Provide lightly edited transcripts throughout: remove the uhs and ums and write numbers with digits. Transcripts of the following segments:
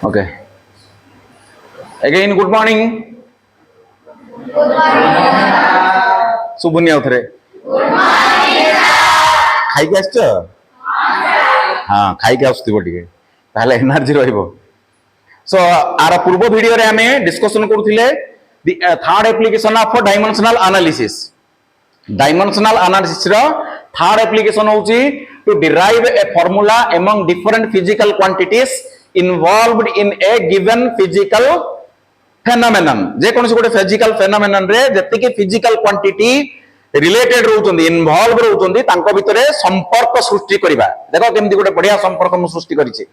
Okay. Again, good morning. शुभुनी आउथरे खाई के आछछ हां खाई के आछथिबो टिके ताहले एनर्जी रहइबो सो आर पूर्व वीडियो रे हमें डिस्कशन करूथिले the third application of dimensional analysis रो थर्ड एप्लीकेशन होची to derive a formula among different physical quantities involved in a given physical phenomenon जे कोनसे गोटे फिजिकल फेनोमेनन रे जति के फिजिकल क्वांटिटी रिलेटेड रहउचंदी इन्वॉल्व रहउचंदी तांको भितरे संपर्क सृष्टि करिबा देखो केमति गोटे बढ़िया संपर्क मु सृष्टि करिछि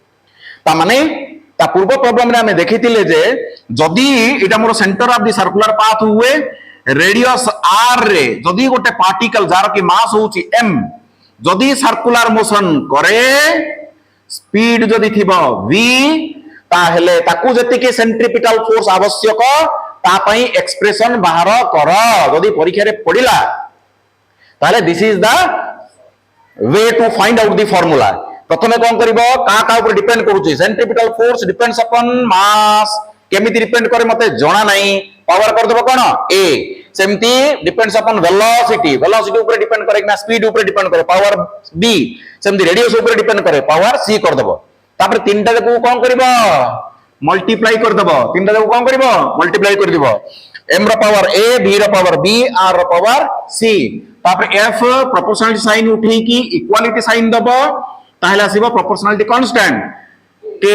ता माने ता पूर्व प्रॉब्लम रे हमें देखितिले जे जदी एटा मोर centre of the circular path हुए रेडियस r रे जदी गोटे पार्टिकल जार की मास होउची m जदी सर्कुलर मोशन करे स्पीड जदी थिबो v ताहेले ताकू जति के सेंट्रिपिटल फोर्स आवश्यक ता पई एक्सप्रेशन बाहर कर जदी परीक्षा रे पडिला ताले this is the way to find out the formula प्रथमे कोन करबो का ऊपर डिपेंड करूची centripetal force depends upon mass केमिति डिपेंड करे मते जणा नाही पावर कर देबो कोन a सेमति डिपेंड्स अपॉन वेलोसिटी ऊपर डिपेंड करे ना स्पीड ऊपर डिपेंड करे पावर b सेमति रेडियस ऊपर डिपेंड करे पावर c कर देबो तापर तीनटा को कोन करबो मल्टीप्लाई कर देबो तीनटा को कोन करबो मल्टीप्लाई कर देबो m रो पावर a b रो पावर b r रो पावर c तापर f प्रोपोर्शनलिटी साइन उठी की इक्वालिटी साइन दबो ताहले आसीबो प्रोपोर्शनलिटी कांस्टेंट k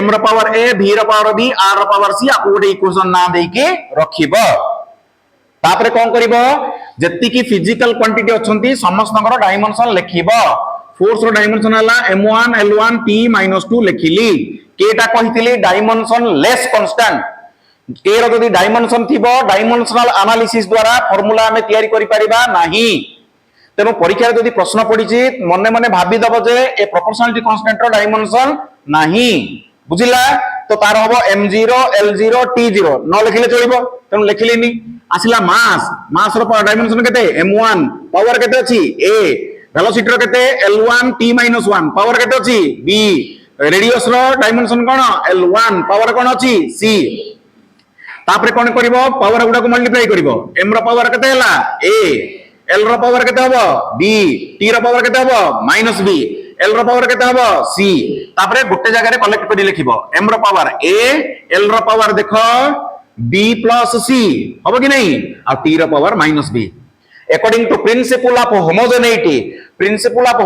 m रो पावर a b रो पावर b r रो पावर c आपको गोटे इक्वेशन ना दे के रखिबो तापर कोन करबो जति की फिजिकल क्वांटिटी अछंती समस्तनकर डायमेंशन लिखिबो फोर्स रो डायमेंशन हला m1 l1 t - 2 लिखिली केटा कहितली डायमेंशन लेस कांस्टेंट के रो जदी डायमेंशन थिबो डायमेंशनल एनालिसिस द्वारा फार्मूला हमें तयारी करि परिबा नाही तेनो परीक्षा रे जदी प्रश्न पडिछि मने मने भाबी दबो जे ए प्रोपोर्शनलिटी कांस्टेंट रो डायमेंशन नाही बुझिला तो तार हबो m0 l0 t0 न लिखिले चलिबो तेनो लिखिलेनी आसिला मास रो डायमेंशन केते m1 पावर केते अछि a वेलोसिटी रो केते l1 t - 1 पावर केते अछि b रेडियस रो डायमेंशन कोन l1 पावर कोन अछि c तापर कोन करिवो पावर गुडा को मल्टीप्लाई करिवो m रो पावर केते हला a l रो पावर केते हबो b t रो पावर केते हबो -b l रो पावर केते हबो c तापर गुटे जगह रे कलेक्ट करि लिखिबो m रो पावर a l रो पावर देखो b + c हबो कि नहीं आ t रो power -b according to principle of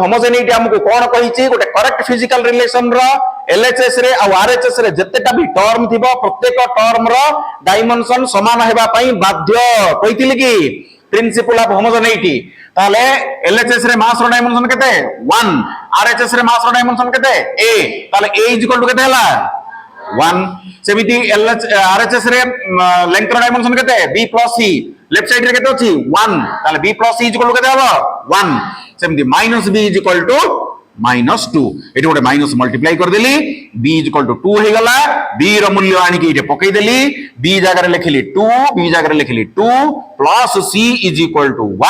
homogeneity हमको कोन कहिछि गोटे करेक्ट फिजिकल रिलेशन रो एलएचएस रे आ आरएचएस रे जतेटा भी टर्म थिबो प्रत्येक टर्म रो डायमेंशन समान हेबा पई बाध्य कहितिले कि प्रिंसिपल ऑफ होमोजेनिटी ताले एलएचएस रे मास रो डायमेंशन केते 1 आरएचएस रे मास रो डायमेंशन केते a ताले a = केते हला 1 सेमिति एलएच आरएचएस रे लेंथ रो डायमेंशन केते b + c लेफ्ट साइड रे केते अछि 1 ताले b + c = केते हबो 1 सेमिति -b = -2 एटी गोटे माइनस मल्टीप्लाई कर देली b = 2 हे गला b रो मूल्य आनी के इटे पकई देली b जगह रे लिखली 2 b जगह रे लिखली 2 प्लस c =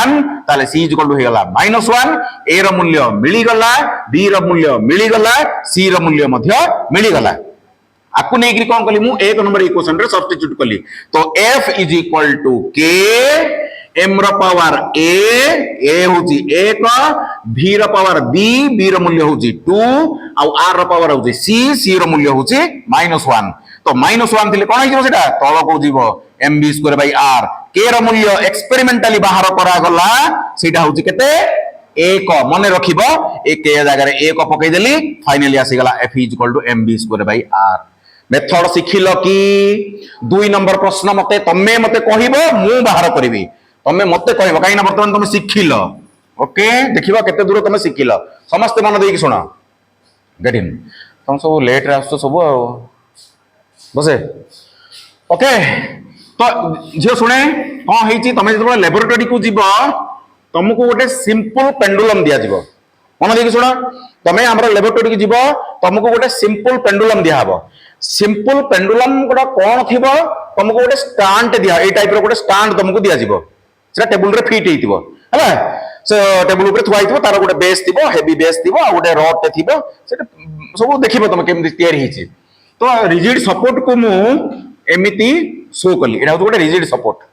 1 ताले c = हे गला -1 a रो मूल्य मिली गला b रो मूल्य मिली गला c रो मूल्य मध्य मिली गला आकु नै कि कोन कली मु एक नंबर इक्वेशन रे सब्स्टिट्यूट कली तो f = k m रो पावर a होची 1 v रो पावर b रो मूल्य होची 2 आ r रो पावर होची c रो मूल्य होची -1 तो -1 थिले कोन हिजो सेटा तळ को जीवो mv² r k रो मूल्य एक्सपेरिमेंटली बाहर करा गला सेटा होची केते 1 मने रखिबो एक के जगह रे 1 पकई देली फाइनली आसी गला f = mv² r मेथड सिखिलो कि 2 नंबर प्रश्न मते तमे मते कहिबो मु बाहर करबी तमे मते कहबो काई ना वर्तमान तमे सिखिलो ओके देखिबा केते दूर तमे सिखिलो समस्त मन देई कि सुना गेट इन तुम सब लेट रे आसतो सब बसे ओके तो जे सुने हां हेची तमे जब लैबोरेटरी को जीवो तुमको गोटे सिंपल पेंडुलम दिया जीवो मन देई कि सुना तमे हमर लैबोरेटरी को जीवो तुमको गोटे सिंपल पेंडुलम दिया हबो सिंपल पेंडुलम गोटा कोन थिबो तुमको गोटे स्टैंड दिया ए टाइप रो गोटे स्टैंड तुमको दिया जीवो सेटा टेबल रे फिट हेतिबो हला से टेबल ऊपर थुआ हितो तार गोटे बेस थिबो हेवी बेस थिबो आ गोटे रॉड ते थिबो सेटा सब देखिबो तुम केमि तयारी हिची तो रिजिड सपोर्ट को मु एमिति शो कली एटा गोटे रिजिड सपोर्ट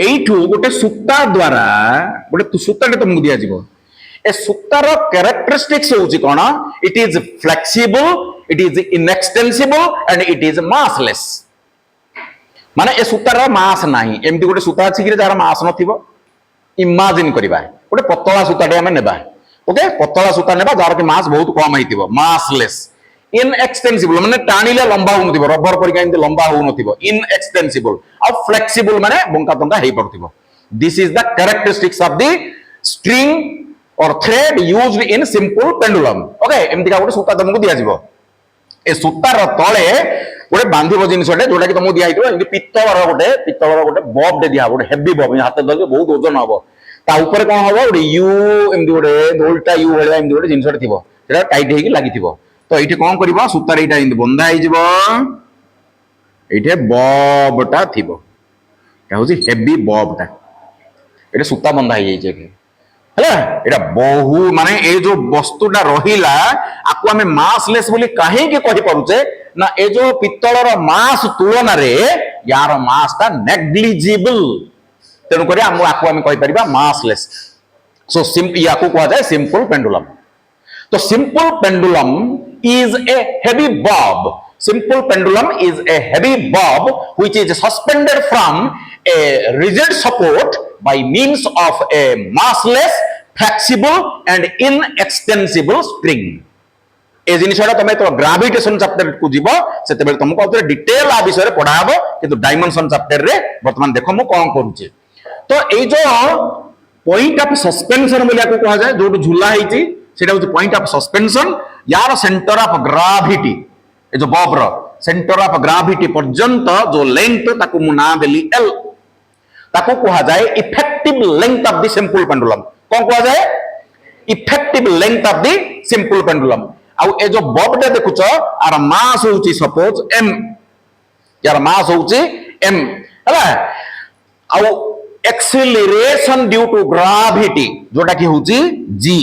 एइठु गोटे सूता द्वारा गोटे सूताटे तुमको दिया जीवो ए सूतार कैरेक्टरिस्टिक्स होउची कोन it is flexible it is inextensible and it is massless माने ए सूतार मास नाही एमती गोटे सूता अछि कि जार मास नथिबो इमेजिन करबा गोटे पतला सूताटे हम नेबा ओके पतला सूता नेबा जार के मास बहुत कम आइतिबो मासलेस इनएक्सटेंसिबल माने टाणीले लंबा हो नथिबो रबर पर काइंते लंबा हो नथिबो इनएक्सटेंसिबल और फ्लेक्सिबल माने बंका तंका हेइ पड़तिबो this is the characteristics of the string और thread used in simple pendulum okay एमती का गोटे सूता तुमको दिया जीवो ए सूतार तळे गोटे बांधिबो जिनिसटे जोटा कि तुमको दिया हितो एमती पित्तलर गोटे बब दे दिया गोटे हेवी बब हाथ धरके बहुत वजन हबो ता ऊपर कोन हबो गोटे यू एमती गोटे दोलटा यू हेला एमती गोटे जिनिसटे थिबो सेटा टाइट हेकी लागिथिबो तो एठी कोन करबो सूतार एटा एमती बंधा हि जिवो एठे बबटा थिबो एटा होची हेवी बबटा एटा सूता बंधा हि जाई छै है एटा बहु माने ए जो वस्तुटा रहिला आकु हमें मासलेस बोली काहे के कहि परुचे ना ए जो पित्तलर मास तुलना रे यार मासटा नेग्लिजिबल तेनु करी हम आकु हमें कहि परिबा मासलेस सो सिंपल याकु कहा जाय सिंपल पेंडुलम तो simple pendulum is a heavy Bob simple pendulum is a heavy bob which is suspended from a rigid support by means of a massless flexible and inextensible spring ए जिनिसटा तमे तो gravitation chapter को जीवो सेते बेले तुमको आउथरे detail आ विषय रे पढाबो किंतु डायमेंशन चैप्टर रे वर्तमान देखो मु कोन करूची तो ए जो पॉइंट ऑफ सस्पेंशन बोलिया को कहा जाय जो झूला हेची सेटा होची पॉइंट ऑफ सस्पेंशन यार सेंटर ऑफ ग्रेविटी ए जो बॉब रो सेंटर ऑफ ग्रेविटी पर्यंत जो लेंथ ताकू मु ना देली एल ताकू कहा जाय effective length of the simple pendulum कोन कहा जाय effective length of the simple pendulum आउ ए जो बॉब दे देखुछ आर मास होची सपोज m यार मास होची m हला आउ एक्सीलरेशन ड्यू टू ग्रेविटी जोटा की होची g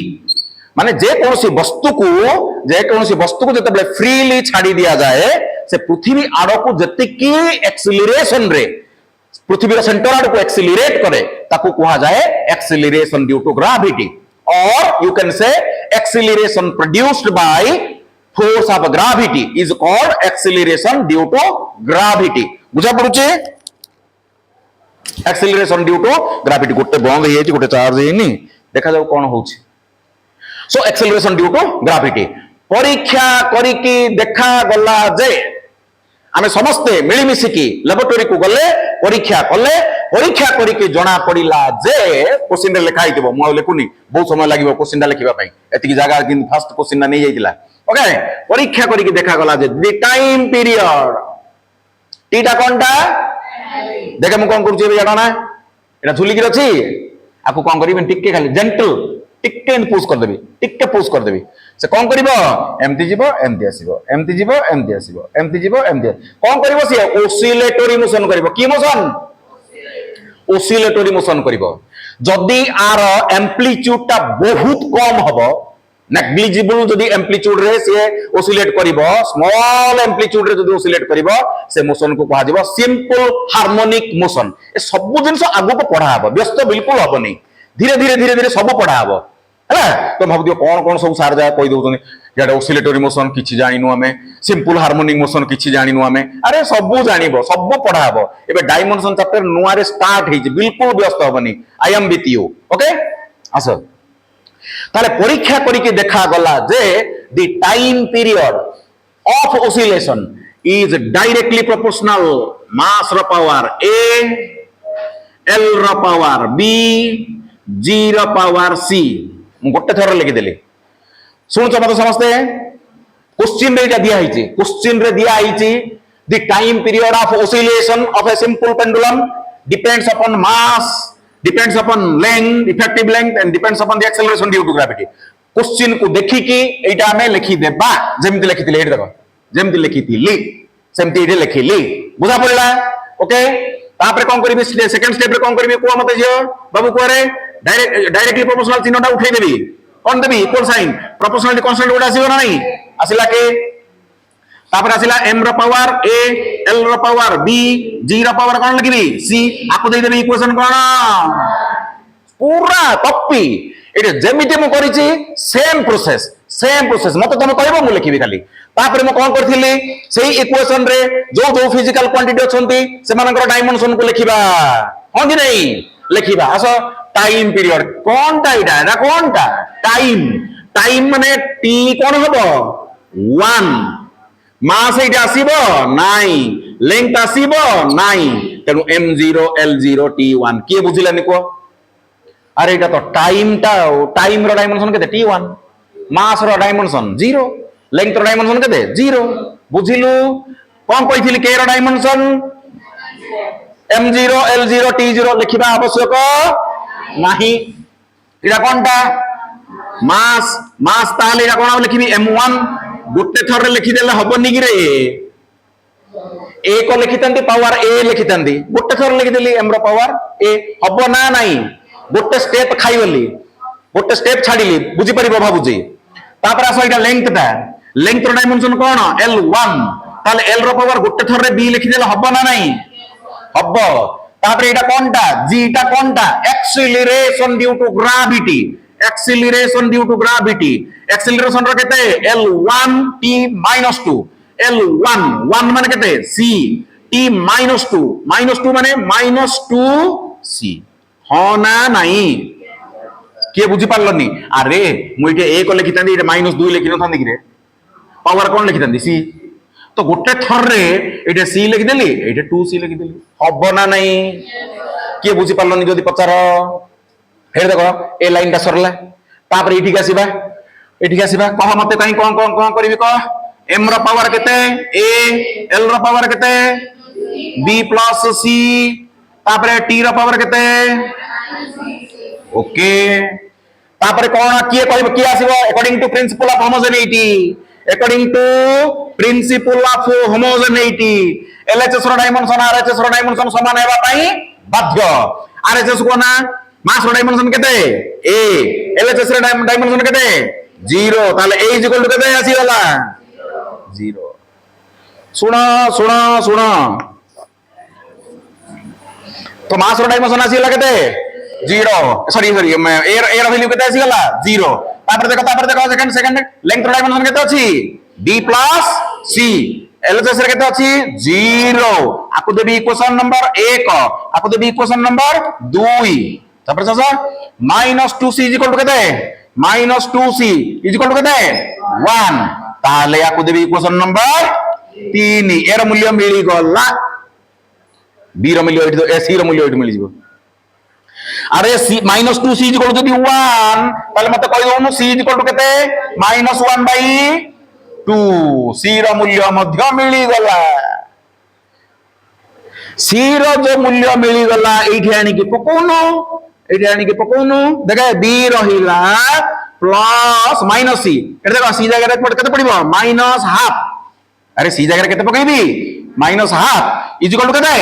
माने जे कोनसी वस्तु को जते फ्रीली छाड़ी दिया जाए से पृथ्वी आड़ को जति की एक्सीलरेशन रे पृथ्वी सेंटर आड़ को एक्सीलरेट करे ताको कहा जाए एक्सीलरेशन ड्यू टू ग्रेविटी और you can say acceleration produced by force of gravity is called acceleration due to gravity बुझा पड़ुचे एक्सीलरेशन ड्यू टू ग्रेविटी गोटे बंद हे गोटे चार्ज हेनी देखा जाऊ कोन होची so acceleration due to gravity परीक्षा करिकी देखा गला जे आमे समस्ते मिलिमिसिकी लैबोरेटरी को गले परीक्षा कले परीक्षा करिकी जना पड़िला जे क्वेश्चन रे लिखा हितबो मु लेखुनी बहुत समय लागिवो क्वेश्चन दा लिखिबा पई एतिकी जगह कि फर्स्ट क्वेश्चन ना नै जाइतिला ओके परीक्षा करिकी देखा गला जे द टाइम पीरियड टीटा कोनटा देखे मु कोन करूची जाना ना एटा झुली की अछि आकु कोन करिबे टिके खाली जेंटल टिके पुश कर देबी से कोन करिवो एमती जीवो एमती आसीबो एमती जीवो एमती आसीबो एमती जीवो एमती कोन करिवो से ओसिलेटरी मोशन करिवो की मोशन ओसिलेटरी मोशन करिवो जदी आर एम्प्लीट्यूड ता बहुत कम हबो नेग्लिजिबल जदी एम्प्लीट्यूड रे से ओसिलेट करिवो स्मॉल एम्प्लीट्यूड रे जदी ओसिलेट करिवो से मोशन को कहा जीवो सिंपल हार्मोनिक मोशन ए सब जिंस आगु को पढ़ा हबो व्यस्त बिल्कुल हबोनी धीरे धीरे सब पढ़ा हबो है तो भाव दियो कौन सब सार जा कहि दउतनी याडा ओसिलेटरी मोशन किछि जानिनु हमें सिंपल हार्मोनिक मोशन किछि जानिनु हमें अरे सब जानिबो सब पढ़ा हबो एबे डायमेंशन चैप्टर नुआ रे स्टार्ट हिज बिल्कुल व्यस्त हबनी I am with you okay आसो ताले परीक्षा करिके देखा गला जे the time period of oscillation is directly proportional mass रो पावर a l रो पावर b g रो पावर c गोटे थर लिखि देली सुन मत समझते क्वेश्चन रे दिया हिची क्वेश्चन रे दिया हिची the time period of oscillation of a simple pendulum depends upon mass depends upon length effective length and depends upon the acceleration due to gravity question को देखि कि एटा हमें लिखि देबा जेमति लिखितिले एटा देखो जेमति लिखितिली सेमति एटा लिखिली बुझा पड़ला ओके तापरे कोन करबी सेकंड स्टेप रे कोन करबी को मते जियो बाबू को रे डायरेक्टली प्रोपोर्शनल चिन्हटा उठै देबी कोन देबी इक्वल साइन प्रोपोर्शनल कांस्टेंट उडा आसीबो ना नहीं आसिला के तापर आसिला m रो पावर a, l रो पावर b, g रो पावर कोन लिखबी c, आको दे देबी इक्वेशन कोन पूरा कॉपी। एटे जेमिति मु करिछि सेम प्रोसेस मते तुम कहबो मु लिखिबी खाली। तापर मु कोन करथिली सेही इक्वेशन रे जो जो फिजिकल क्वांटिटी अछंती सेमानकर डायमेंशन को लिखिबा हों कि नहीं लिखिबा। आसो टाइम पीरियड कोनटा एटा कोनटा टाइम माने t कोन हबो 1, मास एटा आसीबो नाही, लेंथ आसीबो नाही, तेनु m0 l0 t1 के बुझिलानि को। अरे एटा तो टाइम रो डायमेंशन केते t1, मास रो डायमेंशन 0, लेंथ रो डायमेंशन केते 0 बुझिलु। कोन कहिथिली k रो डायमेंशन m0 l0 t0 लिखिबा आवश्यक नाही। एटा कोनटा मास ताले एटा कोन लिखिबी m1 गुटे थर रे लिखि देले हबनी कि रे a को लिखितंती पावर a लिखितंती गुटे थर लिखि देली m रो पावर a हबो ना नाही। गोटे स्टेप खाइबली गोटे स्टेप छाड़िली बुझी परिबो भाबुजी। तापर आसो एटा लेंथ रो डायमेंशन कोन l1 ताले l रो पावर गोटे थर रे b लिखि देले हबो ना नाही हबो। तापर एटा कोनटा g टा कोनटा acceleration due to gravity acceleration रो केते l1 t - 2 l1 1 माने केते c t - 2 माने -2c हाँ ना नहीं किए बुझी पारलनी। अरे मुझे एक लिखिथांदी एटा -2 लिखि नथांदी कि रे पावर कोन लिखिथांदी c तो गोटे थर रे एटा c लिखि देली एटा 2c लिखि देली हबो ना नहीं किए बुझी पारलनी जदी पचार। फेर देखो ए लाइन टा सरला तापर एठी आसीबा कह मते काई कोन करबी कह m रो पावर केते a, l रो पावर केते b + c, तापर t रो पावर केते ओके। तापर कोन किए कहबो किए आसीबो according to principle of homogeneity LHS रो डायमेंशन RHS रो डायमेंशन समान हेबा पई बाध्य। RHS को ना मास रो डायमेंशन केते a, LHS रो डायमेंशन केते 0 ताले a = केते आसी गला 0। सुनो तो मास रो डायमेंशन आसी गला केते 0 सॉरी ए रो वैल्यू केते आसी गला 0। तापर देखो सेकंड लेंथ रो डायमेंशन केते अछि d + c, LHS रे केते अछि 0 आकु देबी इक्वेशन नंबर 1 आकु देबी इक्वेशन नंबर 2। तापर चाचा -2c = केते -2c = केते 1 ताले आकु देबी इक्वेशन नंबर 3 ए रो मूल्य मिली गला b रो मूल्य एठी तो c रो मूल्य एठी मिली जिवो। अरे c -2c = जदी 1 ताले मते कहि दोनु c = केते -1/2 c रो मूल्य मध्य मिली गला। c रो जो मूल्य मिली गला एठी आनी के पकोनो देखे b रहिला प्लस माइनस c एटा देखो c जगह रे केते पड़िबो -1/2। अरे c जगह रे केते पकेबी -1/2 इज इक्वल टू केते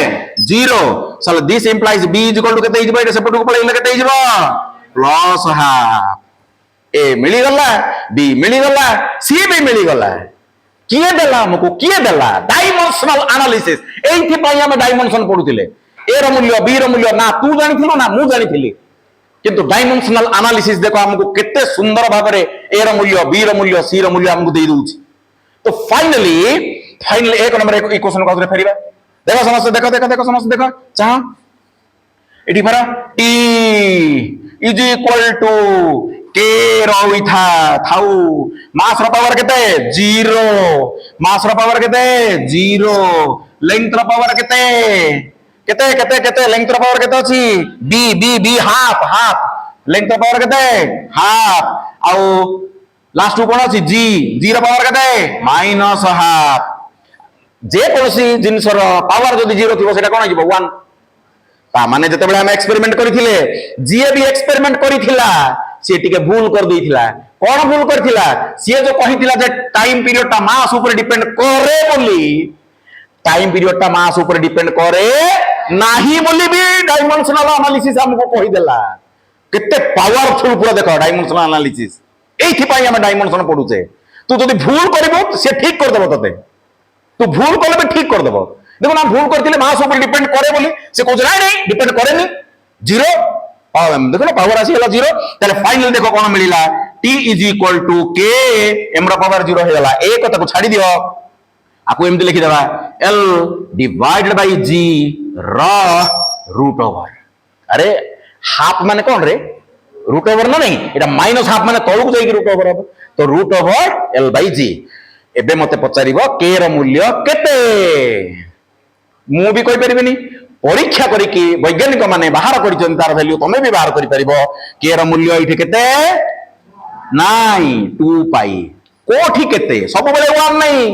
0 so this implies b is equal to केते इजबो एटा सेपट को पळेले केते इजबो +1/2 a मिली गला b मिली गला c भी मिली गला। किए देला हमको किए देला डायमेंशनल एनालिसिस एथि पई हम डायमेंशन पढुतिले a रो मूल्य b रो मूल्य ना तू जानिथिलो ना मु जानिथिली किंतु डायमेंशनल एनालिसिस देखो हमको केते सुंदर भाव रे a रो मूल्य b रो मूल्य c रो मूल्य हमको दे दूची। तो फाइनली एक नंबर इक्वेशन को फेरिबा देखो समस्त देखो चाह एटी फरा t is equal to k रहिथा थाउ मास रो पावर केते 0 मास रो पावर केते 0 लेंथ रो पावर केते लेंथ रो पावर केते अछि b हाफ लेंथ रो पावर केते हाफ आउ लास्ट कोन अछि g रो पावर केते -1/2 जे कोसी जिंसर पावर जदी 0 थिबो सेटा कोन आइबो 1 ता माने जते बेले हम एक्सपेरिमेंट करिथिले जीए भी एक्सपेरिमेंट करिथिला से टिके भूल कर देथिला। कोन भूल करथिला से जो कहिथिला जे टाइम पीरियड ता मास ऊपर डिपेंड करे बोली टाइम पीरियड ता मास ऊपर डिपेंड करे नाही बोली भी डायमेंशनल एनालिसिस हमको कहि देला केते पावरफुल पूरा देखो डायमेंशनल एनालिसिस एथि पई हम डायमेंशन पढुचे तू जदी भूल करबो से ठीक कर देबो तते तू भूल कले भी ठीक कर देबो देखो ना भूल करथिले मास ऊपर डिपेंड करे बोली से कहछ नहीं डिपेंड करेनी जीरो देखो ना पावर आसी गला जीरो ताले फाइनल देखो कोन मिलिला t is equal to k m रा पावर जीरो हे गला ए कथा को छाडी दियो आपको एमती लिखि देबा l डिवाइडेड बाय g र रूट ओवर अरे हाफ माने कौन रे रूट ओवर ना नहीं एटा माइनस हाफ माने तळु जाई रूट ओवर अब तो root over l by g एबे मते पचारिबो k रो मूल्य केते मु भी कहि परिबेनी परीक्षा करिकी वैज्ञानिक माने बाहर करिचन तार वैल्यू तमे भी बाहर करि परिबो k रो मूल्य इठी केते नाइ 2 पाई कोठी केते सब बेले 1 नहीं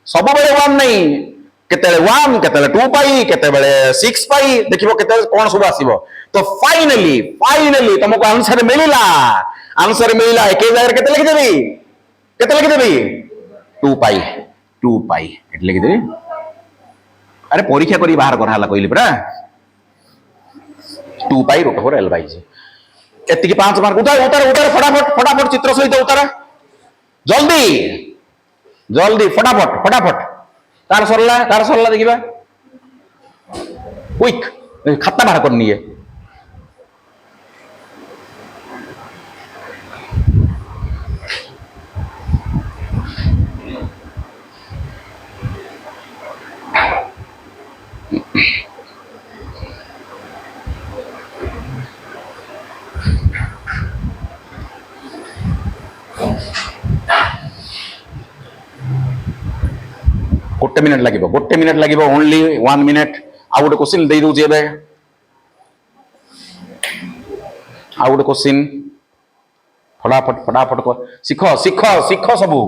सब बेले 1 नहीं केतेले 1 केतेले 2 पाई केतेले 6 पाई देखिबो केते कोन सब आसीबो तो फाइनली तुमको आंसर मिलिला एके जागर केते लिखि देबी 2 पाई एट लिखि देबी अरे परीक्षा करी बाहर करा हला कहली परा 2 pi root over l by g एति की 5 मार्क उतार फटाफट चित्र सहित उतार जल्दी फटाफट कार सरला देखिबा क्विक खाता बाहर करनी है गोटे मिनिट लगे ओनली 1 मिनिट आ गोटे क्वेश्चन दे दूची एबे आ गोटे क्वेश्चन फटाफट शिख सबू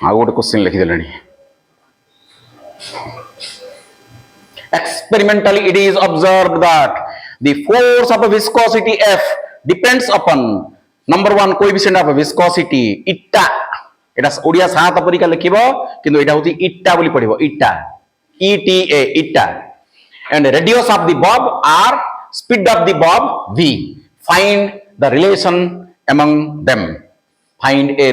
आ गोटे question लिखिदे experimentally it is observed that the force of viscosity F depends upon number 1 coefficient of viscosity eta एटा ओडिया 7 परिका लिखिबो किंतु एटा होती इटा बोली पढिबो इटा eta इटा and radius of the bob r speed of the bob v find the relation among them find a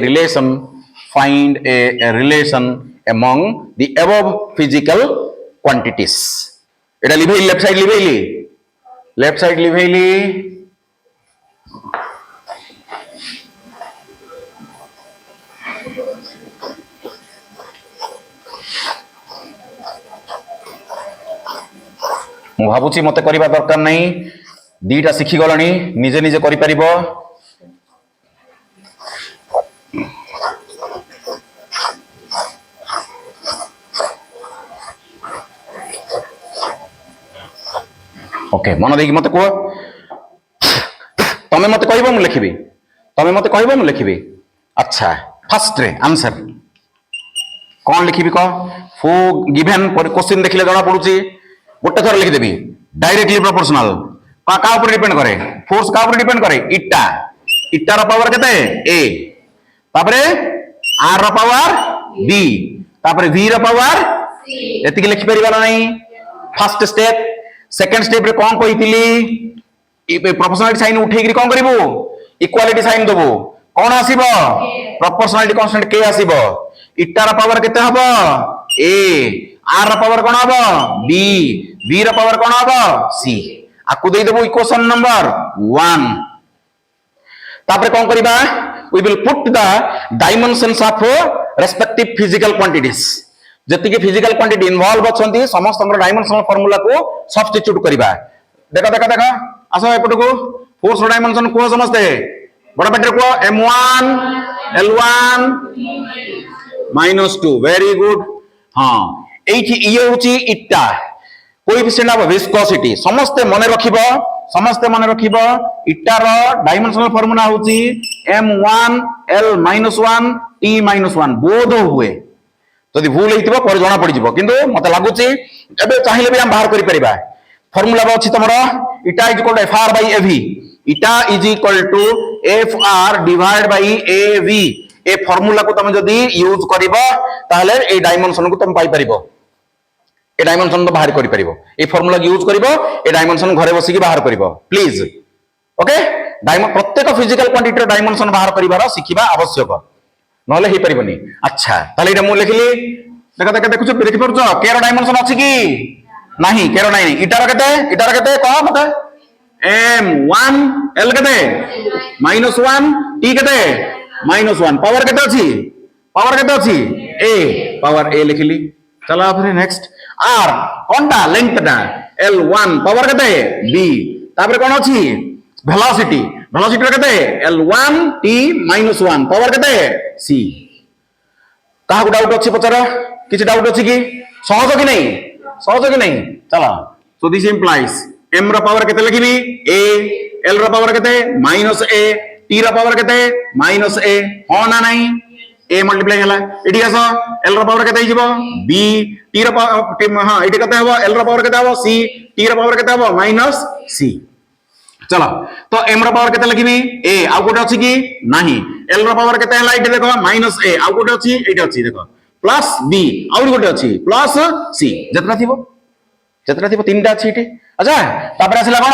relation among the above physical quantities Etah लिभेली left side लिभेली मु भाबुची मते करिबा दरकार नहीं दीटा शिखी गलनी निजे निजे करि परिबो ओके मन देखि मते को तमे मते कहबो मु लिखिबी तमे मते कहबो मु लिखिबी अच्छा फर्स्ट रे आंसर कौन लिखिबी को फो गिवन क्वेश्चन देखिले जणा पडुची गोटे थर लिखि देबी डायरेक्टली प्रोपोर्शनल का ऊपर डिपेंड करे फोर्स का ऊपर डिपेंड करे इटा इटा रो पावर केते ए तापरे आर रो पावर बी तापरे वी रो पावर सी एति के लिखि परिबा नहीं फर्स्ट स्टेप सेकंड स्टेप रे कोन कहितिली प्रोपोर्शनलिटी साइन उठेगिरी कोन करिवो इक्वालिटी साइन देबो कोन आसीबो प्रोपोर्शनलिटी कांस्टेंट के आसीबो इटा रो पावर केते हबो ए आर रो पावर कोन हबो बी वी रो पावर कोन हबो सी आकु देई देबो इक्वेशन नंबर 1 तापरे कोन करिबा we will put the dimensions of respective physical quantities जति के फिजिकल क्वांटिटी इन्वॉल्व अछंती समस्त हमर डायमेंशनल फार्मूला को सब्स्टिट्यूट करिबा देखा देखा देखा आसो एपट को फोर्स डायमेंशन को समझते बड़ा बेटर को m1 l1 -2 वेरी गुड हां एठी इयो होची इटा कोएफिशिएंट ऑफ विस्कोसिटी समस्त मन रखिबो इटा रो डायमेंशनल फार्मूला होची m1 l-1 t-1 बोध हुए जदि भूल हेतिबो पर जणा पड़ी जिवो किंतु मते लागुची एबे चाहिले भी हम बाहर करि परिबा फार्मूला बा अछि तमरो इटा is equal to fr by av इटा is equal to fr divide by av ए फार्मूला को तुम जदि यूज करिबो ताहले ए डायमेंशन को तुम पाई परिबो ए डायमेंशन तो बाहर करि परिबो ए फार्मूला यूज करिबो ए डायमेंशन घरे बसी के बाहर करिबो प्लीज ओके प्रत्येक फिजिकल क्वांटिटी डायमेंशन बाहर करिवार शिखिबा आवश्यक नले हे परिबनी अच्छा ताले एटा मु लिखली देखा देखा देखुछ देखि परछ केरो डायमेंशन अछि की नाही केरो नाही इटार केते कह मते m1 l केते -1 t केते -1 पावर केते अछि a पावर a लिखली चला फिर नेक्स्ट r कोनटा लेंथ टा l1 पावर केते b तापर कोन अछि वेलोसिटी केते l1 t -1 पावर केते c कहा को डाउट अछि पचरा किछ डाउट अछि की सहज कि नहीं चला सो दिस इंप्लाइज m रो पावर केते लिखिबी a l रो पावर केते -a t रो पावर केते -a हो ना नहीं a मल्टीप्लाई हला एडी आसो l रो पावर केते हिजबो b t रो पावर हां एडी केते हबो l रो पावर केते हबो c t रो पावर केते हबो -c चलो तो m रो पावर केते लिखिबी a आ कोटे अछि की नाही l रो पावर केते हला एडी देखो -a आ कोटे अछि एडी अछि देखो प्लस b आउर कोटे अछि प्लस c जतना थिबो तीनटा अछि एटी अच्छा तापर आसला कोन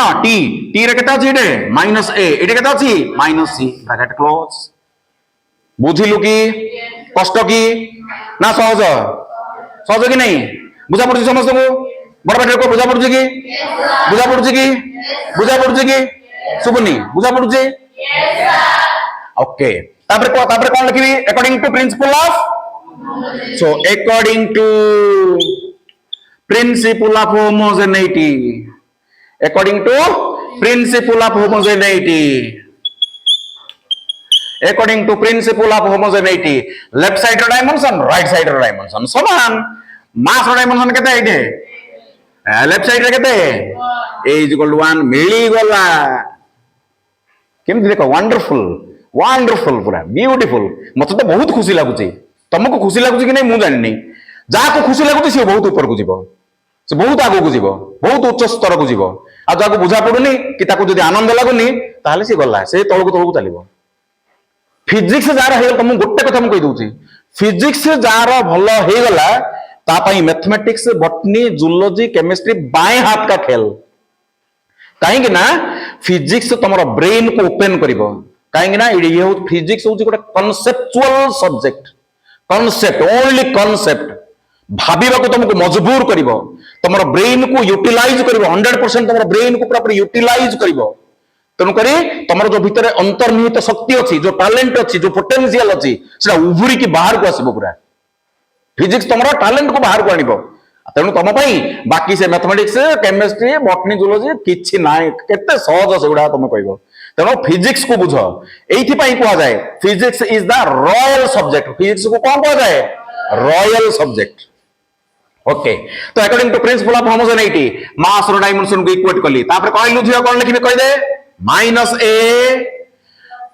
t रे केते अछि एटे -a एटी केते अछि -c ब्रैकेट क्लोज बुझिलु की कष्ट की ना सहज की नहीं बुझा पड़छ समस्त को बड़ बेटे को बुझा पड़छ की बुझा पड़छ की सुबनी बुझा पड़छ ओके तापर कोन लिखिबी according to principle of so according to principle of homogeneity according to principle of homogeneity left side dimension right side dimension समान mass dimension केते आइडे left side रे केते a is equal to 1 मिली गला केम देखो wonderful पूरा beautiful मते तो बहुत खुशी लागुची तुमको खुशी लागुची कि नहीं मु जानि नहीं जाको खुशी लागुची से बहुत ऊपर को जीवो से बहुत आगो को जीवो बहुत उच्च स्तर को जीवो आ जाको बुझा पडुनी कि ताको जदी आनंद लागुनी ताहले से गला से तळको चलिबो फिजिक्स जार हे तुम गोटे कथा मु कहि दोची फिजिक्स जार भलो हे गला ता पई मैथमेटिक्स बॉटनी जूलॉजी केमिस्ट्री बाएं हाथ का खेल काहे कि ना फिजिक्स तमरो ब्रेन को ओपन करिवो काहे कि ना ये हो फिजिक्स हो गोटे conceptual subject concept only concept भाबिबा को तुमको मजबूर करिवो तमरो ब्रेन को यूटिलाइज करिवो 100% तमरो ब्रेन को पूरा यूटिलाइज करिवो तनु करी तमरो जो भीतर अंतर्निहित शक्ति अछि जो टैलेंट अछि जो पोटेंशियल अछि सेटा उभुरी की बाहर को आसीबो पूरा फिजिक्स तमरो टैलेंट को बाहर को आनिबो तेणु तुम बाकी से मैथमेटिक्स केमिस्ट्री बॉटनी जूलॉजी किछि नाइ केते सहज सेगुडा तुम कहबो तेणु फिजिक्स को बुझ एइथि पई कहआ जाए physics is the royal subject physics को कौन कहआ जाए रॉयल सब्जेक्ट ओके तो according to principle of homogeneity mass रो डायमेंशन को इक्वेट कली तापर कहलु झियो कोन लिखिबे कहि दे -a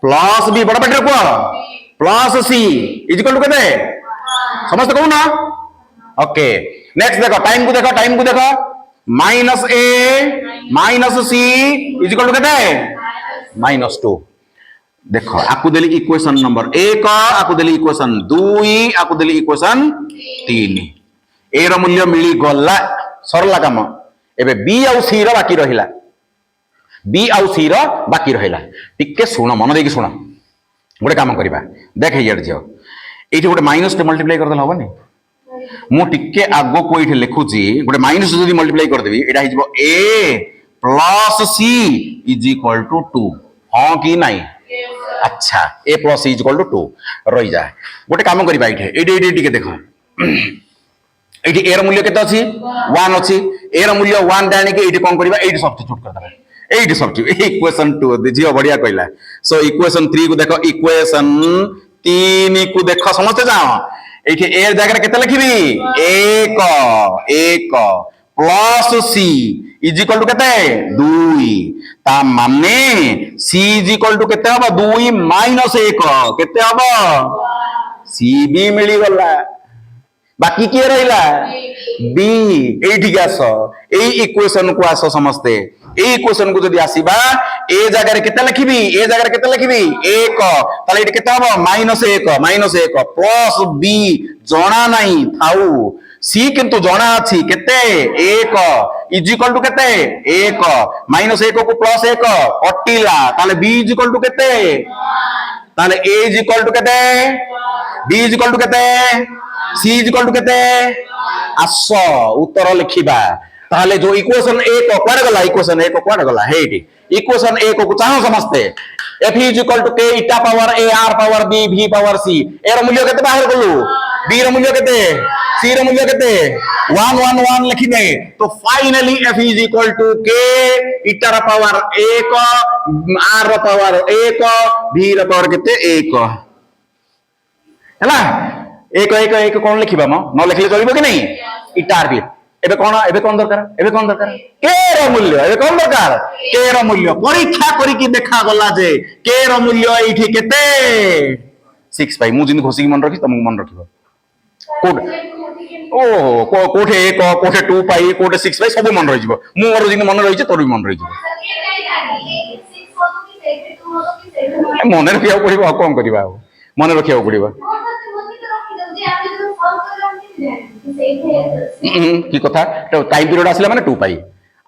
प्लस b बड़ बेटर को plus c is equal to केते समस्त कहू ना ओके नेक्स्ट देखो टाइम को देखो -a -c is equal to केते -2 देखो आपको देली इक्वेशन नंबर 1 आपको देली इक्वेशन 2 आपको देली इक्वेशन 3 ए रो मूल्य मिली गला सरला काम एबे बी आउ सी रो बाकी रहिला बी आउ सी रो बाकी रहिला टिके सुनो मन देकी सुनो गोटे काम करबा देख हियर जियो एठी गोटे माइनस टे मल्टीप्लाई कर देला होबनी मु टिके आगो को एठी लिखुची गोटे माइनस जदी मल्टीप्लाई कर देबी एटा हिजबो a plus c is equal to 2 हां कि नाही अच्छा a plus c is equal to 2 रही जाए गोटे काम करबा एठी टिके देखो एठी a रो मूल्य केते अछि 1 अछि a रो मूल्य 1 जानि के एठी कोन करबा एठी सब्स्टिट्यूट कर देबा एठी सब्स्टिट्यूट इक्वेशन 2 दिजियो बढ़िया कहला सो इक्वेशन 3 को देखो इक्वेशन 3 को देखो समझते जाओ एठी a जगह केते लिखिबी 1 plus c is equal to केते 2 ता माने c इज इक्वल टू केते हबो 2 माइनस 1 केते हबो c भी मिली गला बाकी किए रहिला बी एठी आस ए इक्वेशन को आस समझते ए इक्वेशन को जदी आसीबा ए जगह रे केते लिखिबी 1 ताले एठी केते हबो -1 प्लस बी जणा नाही थाउ सी किंतु जणा अछि केते 1 इज इक्वल टू केते 1 -1 को +1 कटिला ताले बी इज इक्वल टू केते ताले ए इज इक्वल टू केते बी इज इक्वल टू केते सी इज इक्वल टू केते आस उत्तर लिखिबा ताले जो इक्वेशन 1 कोड गला इक्वेशन 1 कोड गला हेडी इक्वेशन 1 को चाहो समझते f is equal to k इटा power a r power b v power c ए रो मूल्य केते बाहर गलु b रो मूल्य केते c रो मूल्य केते 1 1 1 लिखिबे तो finally f is equal to k इटा रो पावर 1 r रो पावर 1 v रो पावर केते 1 हैला 1 कोन लिखिबा म न लिखले चलिबो कि नहीं इटा आर बी एबे कोन दरकार के रो मूल्य एबे कोन दरकार के रो मूल्य परीक्षा करी की देखा गला जे के रो मूल्य एठी केते 6 पाई मु जिन घोसी मन रखी तुम मन रखिबो कोड ओ कोठे 1 कोठे 2 पाई कोठे 6 पाई सब मन रहिबो मु और जिन मन रहिছে तोर भी मन रहिबो मन रखिया पड़िबो कोन करबा मन रखिया पड़िबो की कथा टाइम पीरियड आसला माने 2 पाई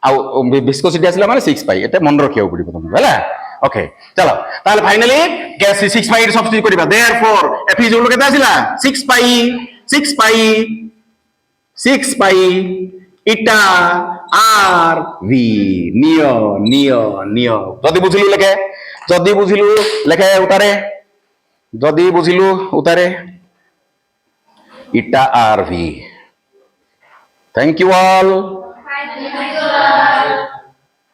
आउ विस्कोसिटी आसला माने 6 पाई एते मन रखिया पड़िबो तुमको हैला ओके चलो ताले फाइनली गैस 6 पाई सब्स्टिट्यूट करिबा देयरफॉर f इज इक्वल केते आसिला 6 पाई इटा आर वी नियो जदी बुझिलु लेखे उतारे इटा R V thank you all